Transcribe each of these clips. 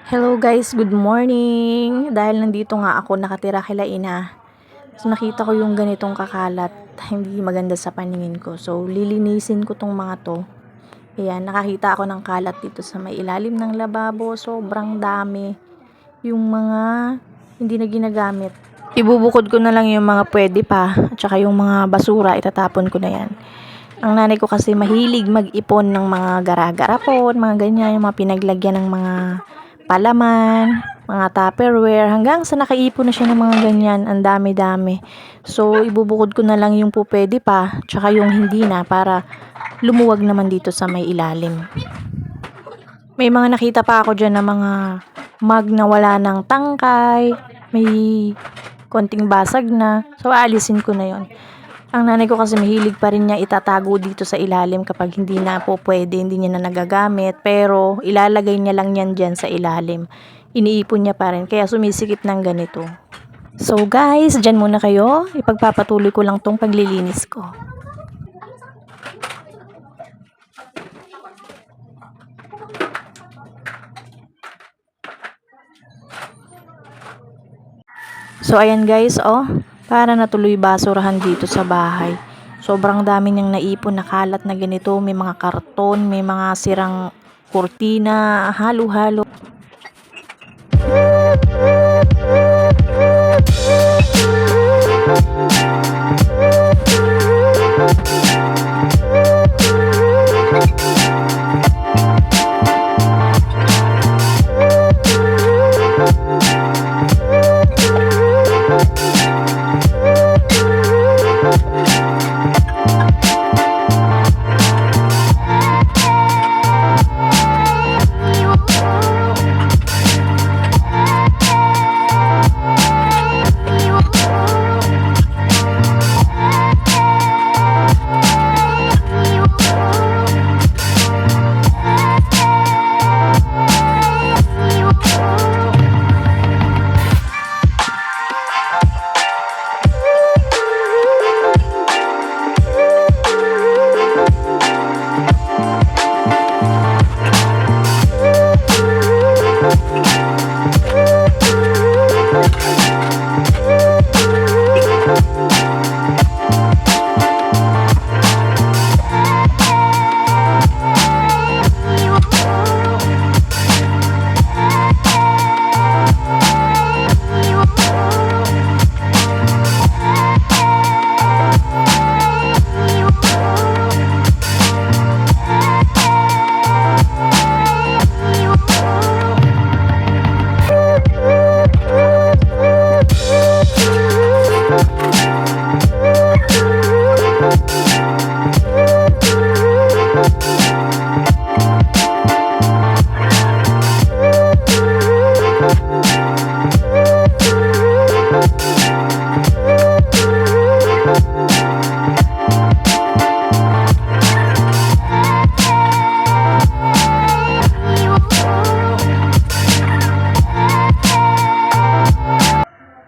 Hello guys, good morning! Dahil nandito nga ako nakatira kila ina, so nakita ko yung ganitong kakalat, hindi maganda sa paningin ko. So lilinisin ko tong mga to. Ayan, nakakita ako ng kalat dito sa may ilalim ng lababo, sobrang dami. Yung mga hindi na ginagamit. Ibubukod ko na lang yung mga pwede pa, at saka yung mga basura, itatapon ko na yan. Ang nanay ko kasi mahilig mag-ipon ng mga gara-garapon, mga ganyan, yung mga pinaglagyan ng mga palaman, mga tupperware, hanggang sa nakaipon na siya ng mga ganyan, ang dami-dami. So, ibubukod ko na lang yung po pwede pa, tsaka yung hindi na, para lumuwag naman dito sa may ilalim. May mga nakita pa ako dyan na mga mug na wala ng tangkay, may konting basag na, so aalisin ko na yon. Ang nanay ko kasi mahilig pa rin niya itatago dito sa ilalim kapag hindi na po pwede, hindi niya na nagagamit. Pero ilalagay niya lang yan dyan sa ilalim. Iniipon niya pa rin, kaya sumisikip ng ganito. So guys, dyan muna kayo. Ipagpapatuloy ko lang tong paglilinis ko. So ayan guys, para natuloy basurahan dito sa bahay. Sobrang dami niyang naipon na kalat na ganito. May mga karton, may mga sirang kurtina, halo-halo.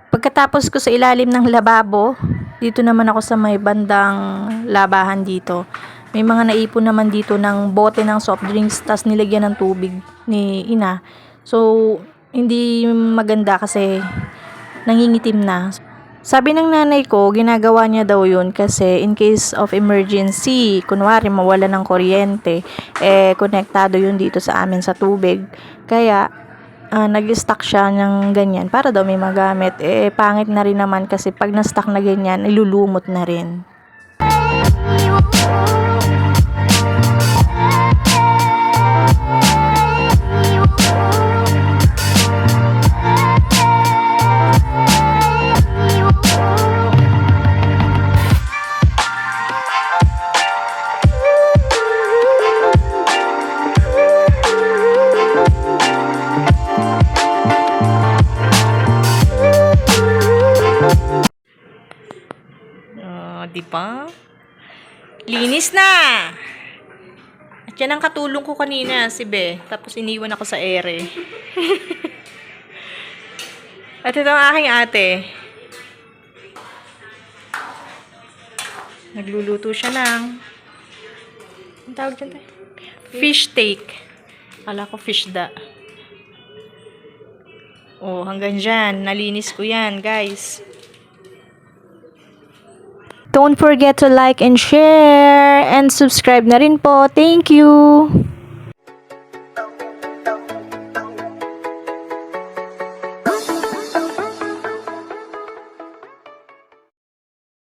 Pagkatapos ko sa ilalim ng lababo, dito naman ako sa may bandang labahan dito. May mga naipon naman dito ng bote ng soft drinks, tas nilagyan ng tubig ni ina. So, hindi maganda kasi nangingitim na. Sabi ng nanay ko, ginagawa niya daw yun kasi in case of emergency, kunwari mawala ng kuryente, konektado yun dito sa amin sa tubig. Kaya, nag-stock siya ng ganyan para daw may magamit. Pangit na rin naman kasi pag na-stock na ganyan, ilulumot na rin. Di ba? Linis na! At yan ang katulong ko kanina, si Be. Tapos iniwan ako sa ere. At ito ang aking ate. Nagluluto siya ng ang tawag dyan tayo? Fish steak. Kala ko fish da. Oh, hanggang dyan. Nalinis ko yan, guys. Don't forget to like and share and subscribe na rin po. Thank you!